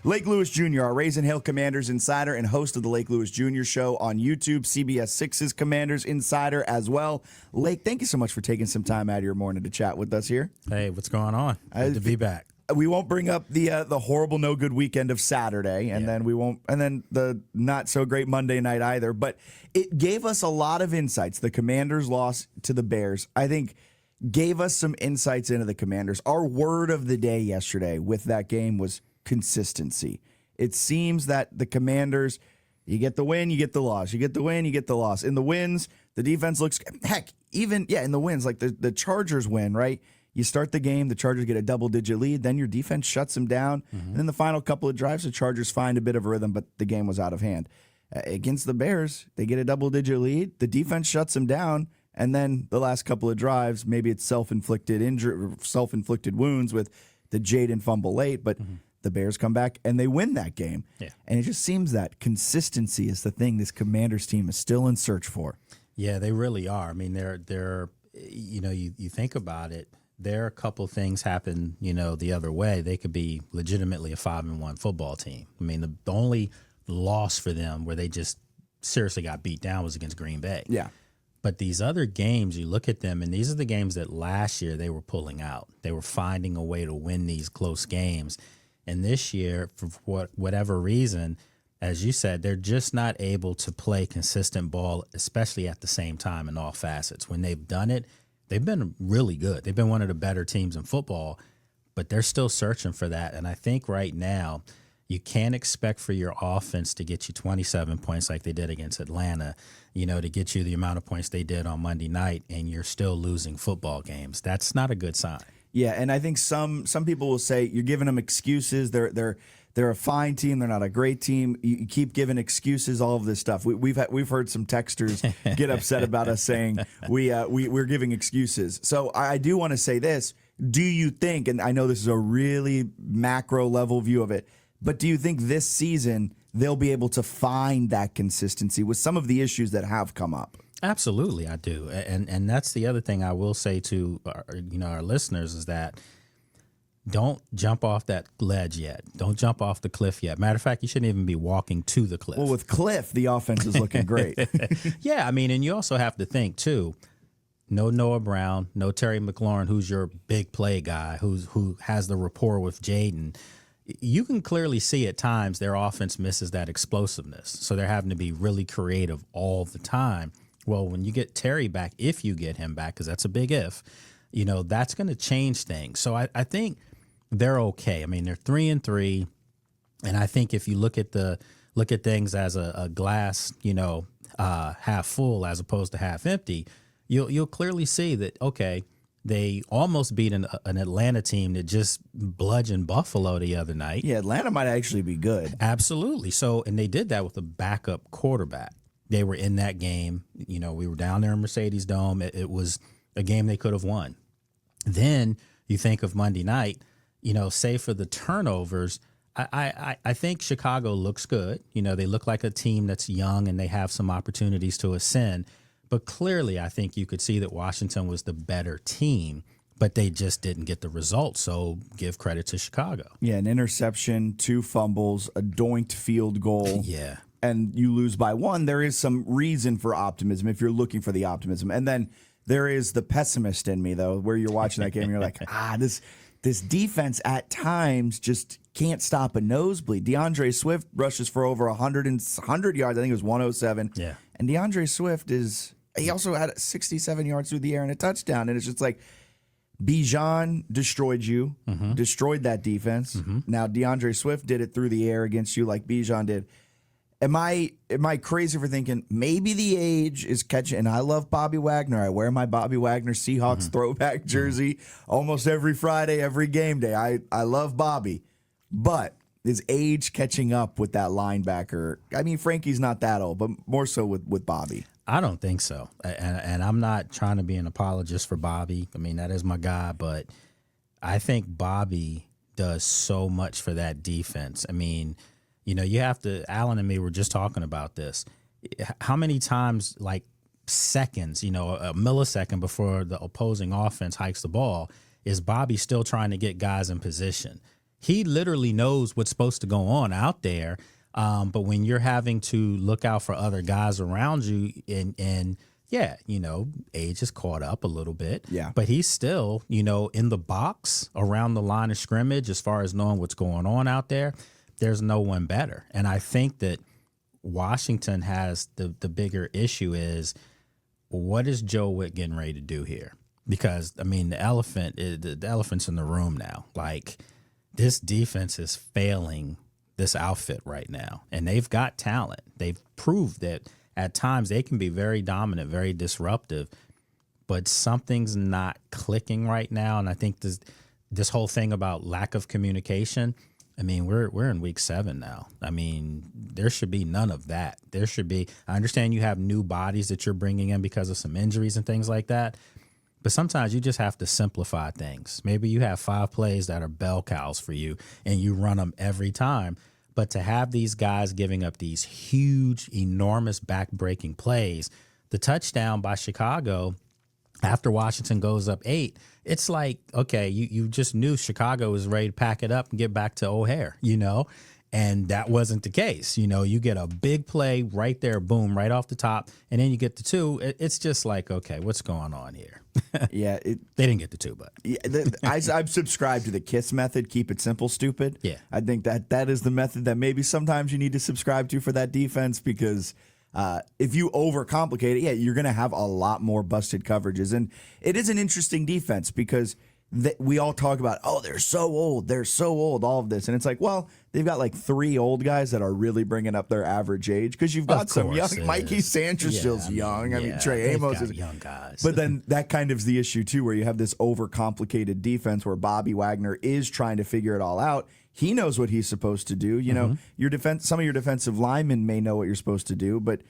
Lake Lewis Jr., our Raisin Hill Commanders insider and host of the Lake Lewis Jr. Show on YouTube, CBS 6's Commanders insider as well. Lake, thank you so much for taking some time out of your morning to chat with us here. Hey, what's going on? Good to be back. We won't bring up the horrible, no good weekend of Saturday, and then we won't, and then the not so great Monday night either. But it gave us a lot of insights. The Commanders' loss to the Bears, I think, gave us some insights into the Commanders. Our word of the day yesterday with that game was consistency. It seems that the Commanders, you get the win, you get the loss. You get the win, you get the loss. In the wins, the defense looks, heck, even, in the wins, like the Chargers win, right? You start the game, the Chargers get a double-digit lead, then your defense shuts them down, and then the final couple of drives, the Chargers find a bit of a rhythm, but the game was out of hand. Against the Bears, they get a double-digit lead, the defense shuts them down, and then the last couple of drives, maybe it's self-inflicted injury, self-inflicted wounds with the Jaden fumble late, but the Bears come back and they win that game. Yeah. And it just seems that consistency is the thing this Commanders team is still in search for. Yeah, they really are. I mean, they're you think about it, there are a couple things happen, the other way. They could be legitimately a 5-1 football team. I mean, the only loss for them where they just seriously got beat down was against Green Bay. Yeah. But these other games, you look at them, and these are the games that last year they were pulling out. They were finding a way to win these close games. And this year, for whatever reason, as you said, they're just not able to play consistent ball, especially at the same time in all facets. When they've done it, they've been really good. They've been one of the better teams in football, but they're still searching for that. And I think right now you can't expect for your offense to get you 27 points like they did against Atlanta, to get you the amount of points they did on Monday night, and you're still losing football games. That's not a good sign. Yeah, and I think some people will say you're giving them excuses. They're a fine team. They're not a great team. You keep giving excuses. All of this stuff. We've heard some texters get upset about us saying we're giving excuses. So I do want to say this: do you think? And I know this is a really macro level view of it, but do you think this season they'll be able to find that consistency with some of the issues that have come up? Absolutely, I do, and that's the other thing I will say to our listeners is that don't jump off that ledge yet. Don't jump off the cliff yet. Matter of fact, you shouldn't even be walking to the cliff. Well, with Cliff, the offense is looking great. Yeah, I mean, and you also have to think too. No Noah Brown, no Terry McLaurin, who's your big play guy, who has the rapport with Jaden. You can clearly see at times their offense misses that explosiveness, so they're having to be really creative all the time. Well, when you get Terry back, if you get him back, because that's a big if, that's going to change things. So I think they're okay. I mean, they're 3-3, and I think if you look at things as a glass, half full as opposed to half empty, you'll clearly see that okay, they almost beat an Atlanta team that just bludgeoned Buffalo the other night. Yeah, Atlanta might actually be good. Absolutely. So, and they did that with a backup quarterback. They were in that game. We were down there in Mercedes Dome. It was a game they could have won. Then you think of Monday night, save for the turnovers, I think Chicago looks good. They look like a team that's young and they have some opportunities to ascend. But clearly, I think you could see that Washington was the better team, but they just didn't get the results. So give credit to Chicago. Yeah, an interception, 2 fumbles, a doinked field goal. Yeah. And you lose by 1, there is some reason for optimism if you're looking for the optimism. And then there is the pessimist in me, though, where you're watching that game and you're like, this defense at times just can't stop a nosebleed. DeAndre Swift rushes for over 100 yards. I think it was 107. Yeah. And DeAndre Swift he also had 67 yards through the air and a touchdown. And it's just like, Bijan destroyed you, destroyed that defense. Now DeAndre Swift did it through the air against you like Bijan did. Am I crazy for thinking maybe the age is catching? And I love Bobby Wagner. I wear my Bobby Wagner Seahawks throwback jersey almost every Friday, every game day. I love Bobby. But is age catching up with that linebacker? I mean, Frankie's not that old, but more so with Bobby. I don't think so. And I'm not trying to be an apologist for Bobby. I mean, that is my guy. But I think Bobby does so much for that defense. I mean, you have to, Alan and me were just talking about this. How many times, like seconds, a millisecond before the opposing offense hikes the ball, is Bobby still trying to get guys in position? he literally knows what's supposed to go on out there. But when you're having to look out for other guys around you, and yeah, age has caught up a little bit. Yeah. But he's still, in the box around the line of scrimmage as far as knowing what's going on out there. There's no one better. And I think that Washington has the bigger issue is, what is Joe Witt getting ready to do here? Because, the elephant's in the room now. Like, this defense is failing this outfit right now. And they've got talent. They've proved that at times they can be very dominant, very disruptive, but something's not clicking right now. And I think this whole thing about lack of communication, we're in week 7 now. There should be none of that. There should be, I understand you have new bodies that you're bringing in because of some injuries and things like that, but sometimes you just have to simplify things. Maybe you have 5 plays that are bell cows for you and you run them every time. But to have these guys giving up these huge, enormous back-breaking plays, the touchdown by Chicago after Washington goes up 8, it's like, okay, you just knew Chicago was ready to pack it up and get back to O'Hare, and that wasn't the case. You get a big play right there, boom, right off the top, and then you get the 2. It's just like, okay, what's going on here? Yeah. They didn't get the 2, but. Yeah, I've subscribed to the KISS method, keep it simple, stupid. Yeah. I think that is the method that maybe sometimes you need to subscribe to for that defense, because if you overcomplicate it, you're going to have a lot more busted coverages. And it is an interesting defense because we all talk about, they're so old, all of this. And it's like, well, they've got like 3 old guys that are really bringing up their average age, because you've got some young. Mikey Sandersfield's young. Trey Amos is young guys. But then that kind of is the issue too, where you have this overcomplicated defense where Bobby Wagner is trying to figure it all out. He knows what he's supposed to do. Some of your defensive linemen may know what you're supposed to do, but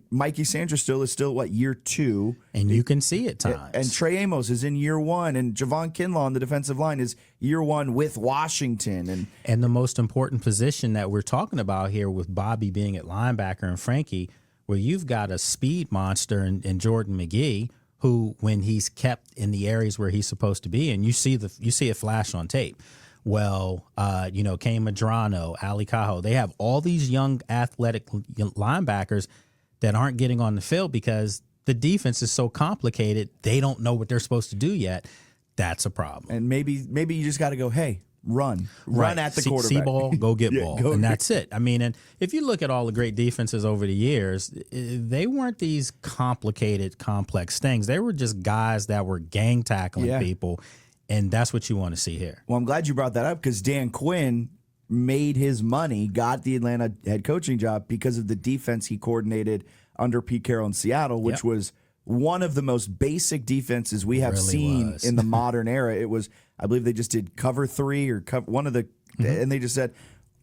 Mikey Sanders is still year 2, and you can see it times. And Trey Amos is in year 1, and Javon Kinlaw on the defensive line is year 1 with Washington. And the most important position that we're talking about here, with Bobby being at linebacker and Frankie, where you've got a speed monster in Jordan McGee, who, when he's kept in the areas where he's supposed to be, and you see it flash on tape. Well, Kane Madrano, Ali Cajo, they have all these young athletic linebackers that aren't getting on the field because the defense is so complicated. They don't know what they're supposed to do yet. That's a problem. And maybe you just got to go, hey, run at the quarterback. See ball, go get ball. And that's it. And if you look at all the great defenses over the years, they weren't these complicated, complex things. They were just guys that were gang tackling people. And that's what you want to see here. Well, I'm glad you brought that up, because Dan Quinn made his money, got the Atlanta head coaching job because of the defense he coordinated under Pete Carroll in Seattle, which was one of the most basic defenses we have seen in the modern era. It was, I believe they just did cover 3 or one of the, and they just said,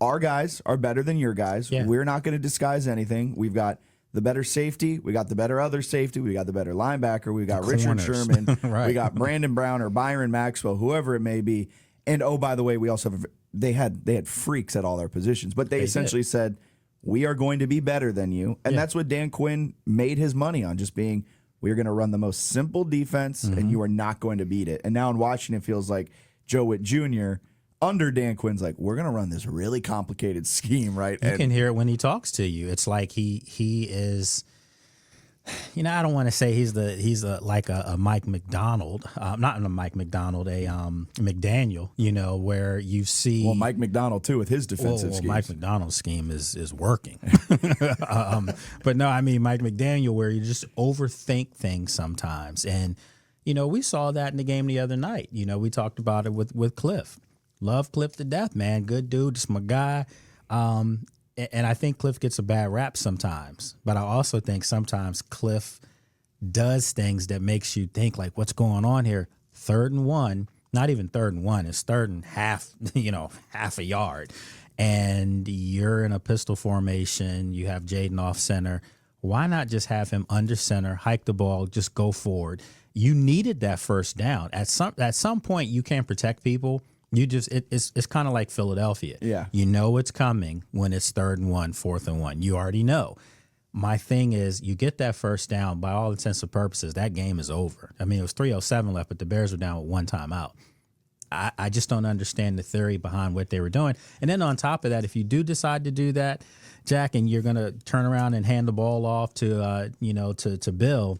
our guys are better than your guys. Yeah. We're not going to disguise anything. We've got the better safety. We got the better other safety. We got the better linebacker. We got Richard Sherman. We got Brandon Brown or Byron Maxwell, whoever it may be. And by the way, we also have they had freaks at all their positions, but they essentially said, we are going to be better than you. And that's what Dan Quinn made his money on, just being, we're going to run the most simple defense and you are not going to beat it. And now in Washington, it feels like Joe Witt Jr. under Dan Quinn's like, we're going to run this really complicated scheme, right? You can hear it when he talks to you. It's like he is, I don't want to say he's like a Mike McDonald, not a Mike McDonald, a McDaniel, where you see. Well, Mike McDonald too with his defensive schemes. Mike McDonald's scheme is working. But no, Mike McDaniel, where you just overthink things sometimes. And, we saw that in the game the other night. We talked about it with Cliff. Love Cliff to death, man. Good dude, just my guy. And I think Cliff gets a bad rap sometimes, but I also think sometimes Cliff does things that makes you think, like, what's going on here? 3rd and 1, not even 3rd and 1, it's 3rd and half, half a yard. And you're in a pistol formation, you have Jaden off center. Why not just have him under center, hike the ball, just go forward? You needed that first down. At some point, you can't protect people. It's kind of like Philadelphia. Yeah. You know it's coming when it's 3rd and 1, 4th and 1. You already know. My thing is, you get that first down, by all intents and purposes, that game is over. It was 3:07 left, but the Bears were down with 1 timeout. I just don't understand the theory behind what they were doing. And then on top of that, if you do decide to do that, Jack, and you're going to turn around and hand the ball off to to Bill,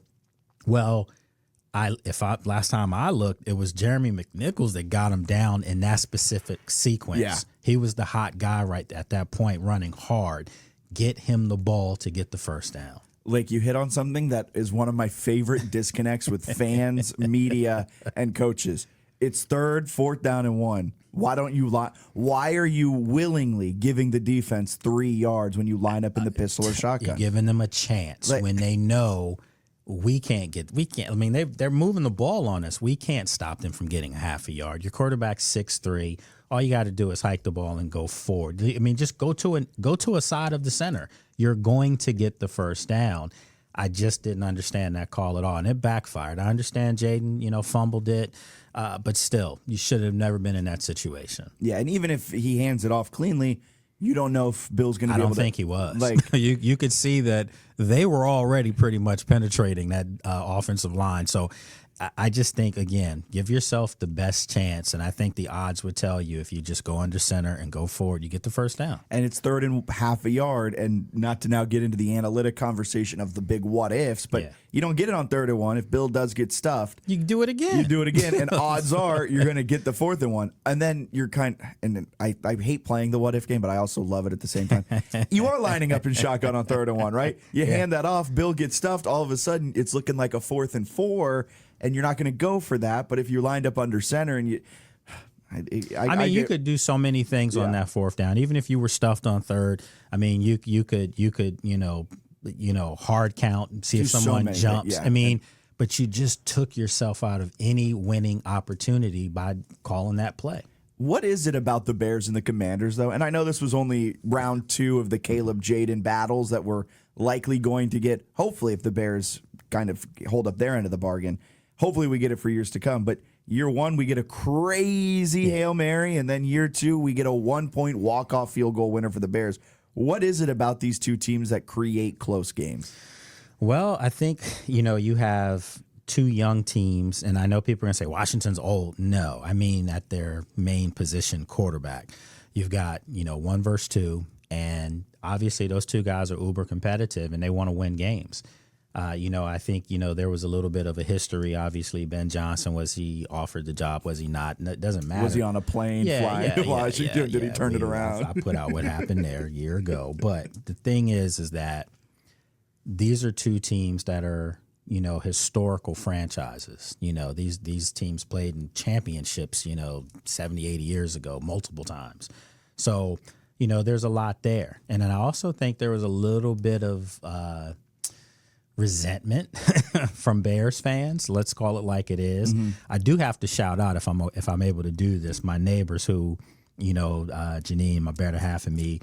well, last time I looked, it was Jeremy McNichols that got him down in that specific sequence. Yeah. He was the hot guy right at that point, running hard. Get him the ball to get the first down. Like, you hit on something that is one of my favorite disconnects with fans, media, and coaches. It's 3rd, 4th down and 1. Why don't you Why are you willingly giving the defense 3 yards when you line up in the pistol or shotgun? You're giving them a chance when they know we can't. I mean, they're moving the ball on us. We can't stop them from getting a half a yard. Your quarterback's 6'3". All you got to do is hike the ball and go forward. I mean, just go to a side of the center. You're going to get the first down. I just didn't understand that call at all, and it backfired. I understand Jaden, fumbled it, but still, you should have never been in that situation. Yeah, and even if he hands it off cleanly, you don't know if Bill's going to be able to. I don't think he was. Like, you could see that they were already pretty much penetrating that offensive line. So I just think, again, give yourself the best chance, and I think the odds would tell you if you just go under center and go forward, you get the first down. And it's 3rd and half a yard, and not to now get into the analytic conversation of the big what ifs, but you don't get it on 3rd and 1. If Bill does get stuffed, you do it again. You do it again, and odds are you're going to get the 4th and 1. And then you're and I hate playing the what if game, but I also love it at the same time. You are lining up in shotgun on 3rd and 1, right? You hand that off, Bill gets stuffed, all of a sudden it's looking like a 4th and 4. And you're not going to go for that, but if you're lined up under center and you, you could do so many things on that 4th down. Even if you were stuffed on 3rd, I mean, you could hard count and see if someone jumps. I mean, but you just took yourself out of any winning opportunity by calling that play. What is it about the Bears and the Commanders, though? And I know this was only round 2 of the Caleb Jaden battles that we're likely going to get. Hopefully, if the Bears kind of hold up their end of the bargain. Hopefully we get it for years to come. But year 1, we get a crazy Hail Mary, and then year 2, we get a 1-point walk-off field goal winner for the Bears. What is it about these two teams that create close games? Well, I think, you have 2 young teams, and I know people are going to say Washington's old. No, I mean at their main position, quarterback. You've got, 1 versus 2, and obviously those 2 guys are uber competitive, and they want to win games. I think, there was a little bit of a history. Obviously, Ben Johnson, was he offered the job? Was he not? It doesn't matter. Was he on a plane flying to Washington? Did he turn it around? I put out what happened there a year ago. But the thing is that these are 2 teams that are, historical franchises. These teams played in championships, 70, 80 years ago, multiple times. So, there's a lot there. And then I also think there was a little bit of resentment from Bears fans. Let's call it like it is. Mm-hmm. I do have to shout out, if I'm able to do this, my neighbors who, Janine, my better half, and me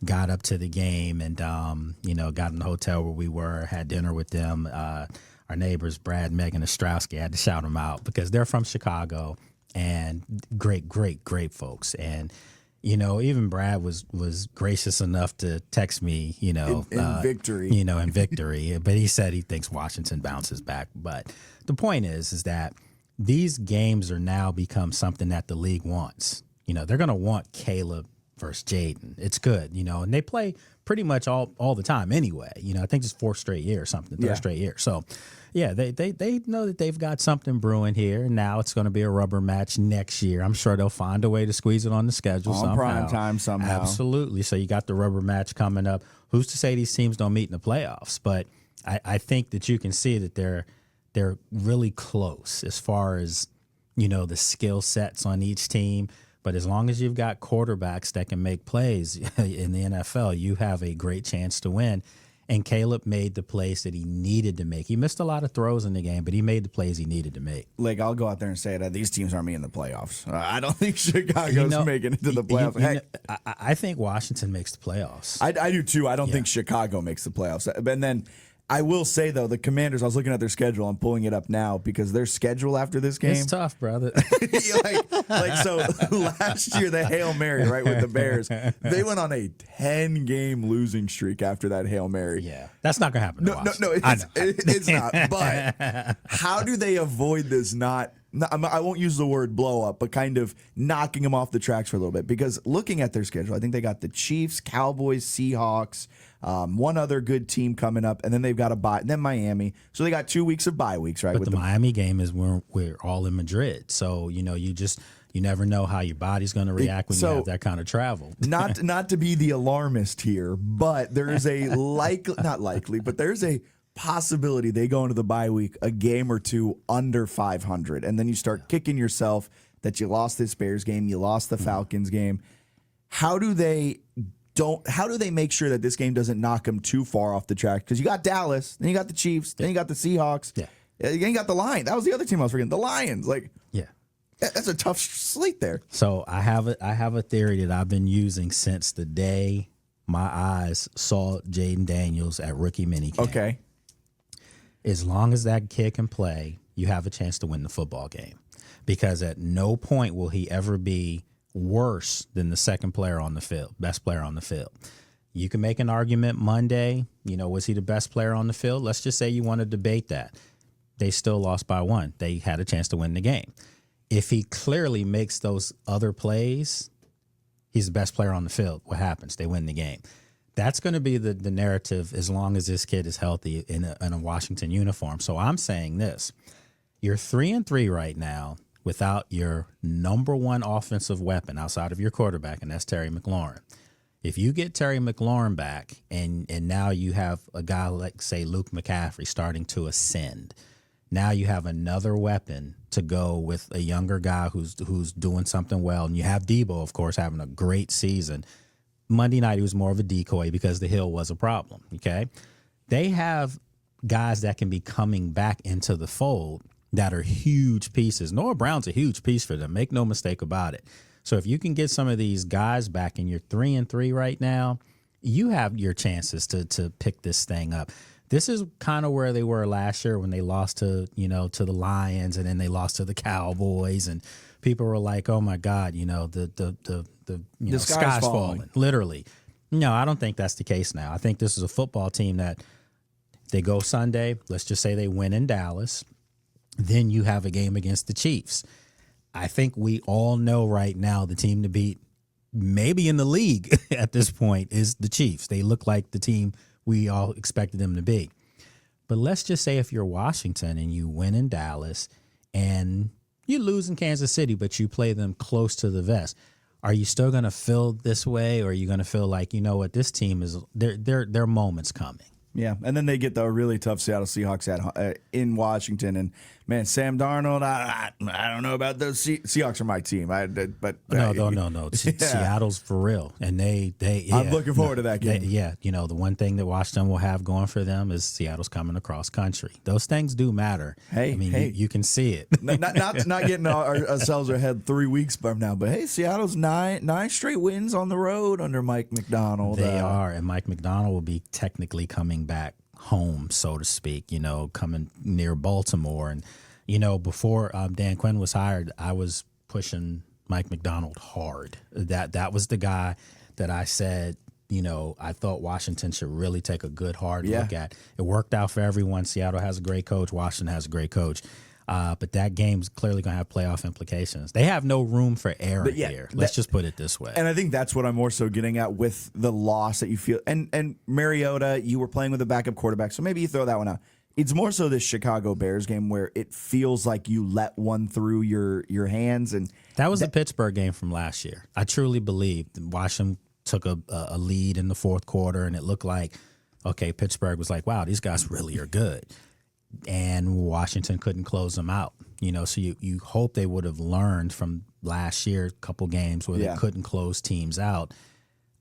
got up to the game and got in the hotel where we were, had dinner with them. Our neighbors, Brad, Megan, and Ostrowski, I had to shout them out because they're from Chicago and great folks. And even Brad was gracious enough to text me, in victory. In victory. But he said he thinks Washington bounces back. But the point is that these games are now become something that the league wants. They're going to want Caleb versus Jaden. It's good, and they play pretty much all the time anyway. I think it's 4th straight year or something, 3rd straight year. So, yeah, they know that they've got something brewing here. Now it's going to be a rubber match next year. I'm sure they'll find a way to squeeze it on the schedule somehow. Prime time somehow. Absolutely. So you got the rubber match coming up. Who's to say these teams don't meet in the playoffs? But I think that you can see that they're really close as far as, the skill sets on each team. But as long as you've got quarterbacks that can make plays in the NFL, you have a great chance to win. And Caleb made the plays that he needed to make. He missed a lot of throws in the game, but he made the plays he needed to make. Like, I'll go out there and say that these teams aren't making the playoffs. I don't think Chicago's making it to the playoffs. I think Washington makes the playoffs. I do too. I don't think Chicago makes the playoffs. And then I will say, though, the Commanders, I was looking at their schedule. I'm pulling it up now because their schedule after this game. It's tough, brother. So last year, the Hail Mary, right, with the Bears, they went on a 10-game losing streak after that Hail Mary. Yeah. That's not going to happen. No, it's not. But how do they avoid this not I won't use the word blow up, but kind of knocking them off the tracks for a little bit. Because looking at their schedule, I think they got the Chiefs, Cowboys, Seahawks, one other good team coming up, and then they've got a bye, then Miami. So they got 2 weeks of bye weeks, right? But the Miami game is when we're all in Madrid. So, you never know how your body's going to react when you have that kind of travel. Not to be the alarmist here, but there is a not likely, but there's a possibility they go into the bye week a game or two under 500, and then you start kicking yourself that you lost this Bears game, you lost the Falcons game. How do they make sure that this game doesn't knock them too far off the track? Because you got Dallas, then you got the Chiefs, then you got the Seahawks, then you got the Lions. That was the other team I was forgetting, the Lions. That's a tough slate there. So I have a theory that I've been using since the day my eyes saw Jaden Daniels at rookie minicamp. Okay. As long as that kid can play, you have a chance to win the football game. Because at no point will he ever be worse than the second player on the field, best player on the field. You can make an argument Monday, was he the best player on the field? Let's just say you want to debate that. They still lost by 1. They had a chance to win the game. If he clearly makes those other plays, he's the best player on the field. What happens? They win the game. That's going to be the narrative as long as this kid is healthy in a Washington uniform. So I'm saying this. You're 3-3 right now without your number one offensive weapon outside of your quarterback, and that's Terry McLaurin. If you get Terry McLaurin back and now you have a guy like, say, Luke McCaffrey starting to ascend, now you have another weapon to go with a younger guy who's doing something well. And you have Debo, of course, having a great season. Monday night, he was more of a decoy because the hill was a problem, okay? They have guys that can be coming back into the fold that are huge pieces. Noah Brown's a huge piece for them. Make no mistake about it. So if you can get some of these guys back and you're 3-3 right now, you have your chances to pick this thing up. This is kind of where they were last year when they lost to the Lions and then they lost to the Cowboys, and people were like, "Oh my God, the sky's falling." Literally. No, I don't think that's the case now. I think this is a football team that they go Sunday. Let's just say they win in Dallas. Then you have a game against the Chiefs. I think we all know right now the team to beat, maybe in the league at this point, is the Chiefs. They look like the team we all expected them to be. But let's just say if you're Washington and you win in Dallas and you lose in Kansas City, but you play them close to the vest, are you still going to feel this way, or are you going to feel like, this team is their moment's coming? Yeah, and then they get the really tough Seattle Seahawks in Washington, and man, Sam Darnold, I don't know about those Seahawks are my team. No. Seattle's for real, and they I'm looking forward to that game. The one thing that Washington will have going for them is Seattle's coming across country. Those things do matter. You can see it. not getting ourselves ahead 3 weeks from now, but hey, Seattle's nine straight wins on the road under Mike Macdonald. They are, and Mike Macdonald will be technically coming back home, so to speak, coming near Baltimore. And, before Dan Quinn was hired, I was pushing Mike Macdonald hard. That was the guy that I said, I thought Washington should really take a good hard look at. It worked out for everyone. Seattle has a great coach. Washington has a great coach. But that game's clearly going to have playoff implications. They have no room for error here. Let's just put it this way. And I think that's what I'm more so getting at with the loss that you feel. And Mariota, you were playing with a backup quarterback, so maybe you throw that one out. It's more so this Chicago Bears game where it feels like you let one through your hands. And that was the Pittsburgh game from last year. I truly believe Washington took a lead in the fourth quarter, and it looked like, okay, Pittsburgh was like, wow, these guys really are good. And Washington couldn't close them out. So you hope they would have learned from last year, a couple games where they couldn't close teams out.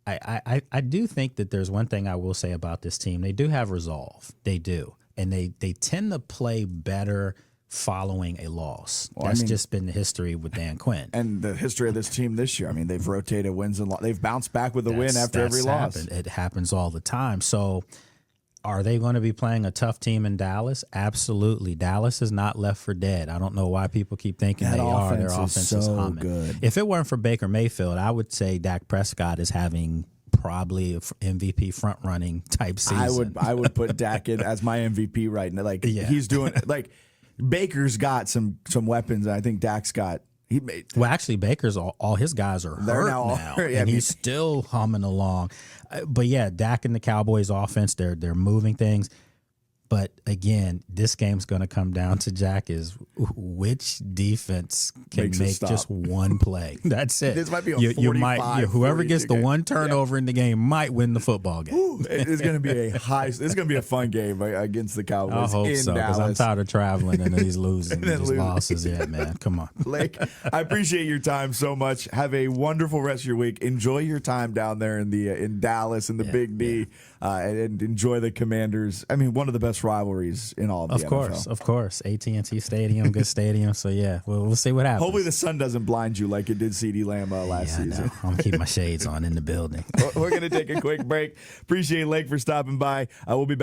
I do think that there's one thing I will say about this team. They do have resolve. They do. And they tend to play better following a loss. That's just been the history with Dan Quinn. And the history of this team this year. They've rotated wins and they've bounced back with a win after every loss. It happens all the time. So are they going to be playing a tough team in Dallas? Absolutely. Dallas is not left for dead. I don't know why people keep thinking they are. Their offense is humming. Good. If it weren't for Baker Mayfield, I would say Dak Prescott is having probably an MVP front running type season. I would put Dak in as my MVP right now. He's doing Baker's got some weapons. I think Dak's got. Well, actually, Baker's all his guys are hurt now, and he's still humming along. But yeah, Dak and the Cowboys offense, they're moving things. But again, this game's going to come down to, Jack, is which defense can make just one play. That's it. This might be a 45, whoever gets the one turnover in the game might win the football game. Ooh, it's going to be it's going to be a fun game against the Cowboys. I hope so, because I'm tired of traveling and these losing, these losses. Yeah, man, come on. Lake, I appreciate your time so much. Have a wonderful rest of your week. Enjoy your time down there in Dallas in the Big D, and enjoy the Commanders. I mean, one of the best rivalries in all of the NFL. Of course. AT&T Stadium, good stadium. So, yeah, we'll see what happens. Hopefully the sun doesn't blind you like it did CeeDee Lamb last season. No, I'm going to keep my shades on in the building. We're going to take a quick break. Appreciate Lake for stopping by. We'll be back.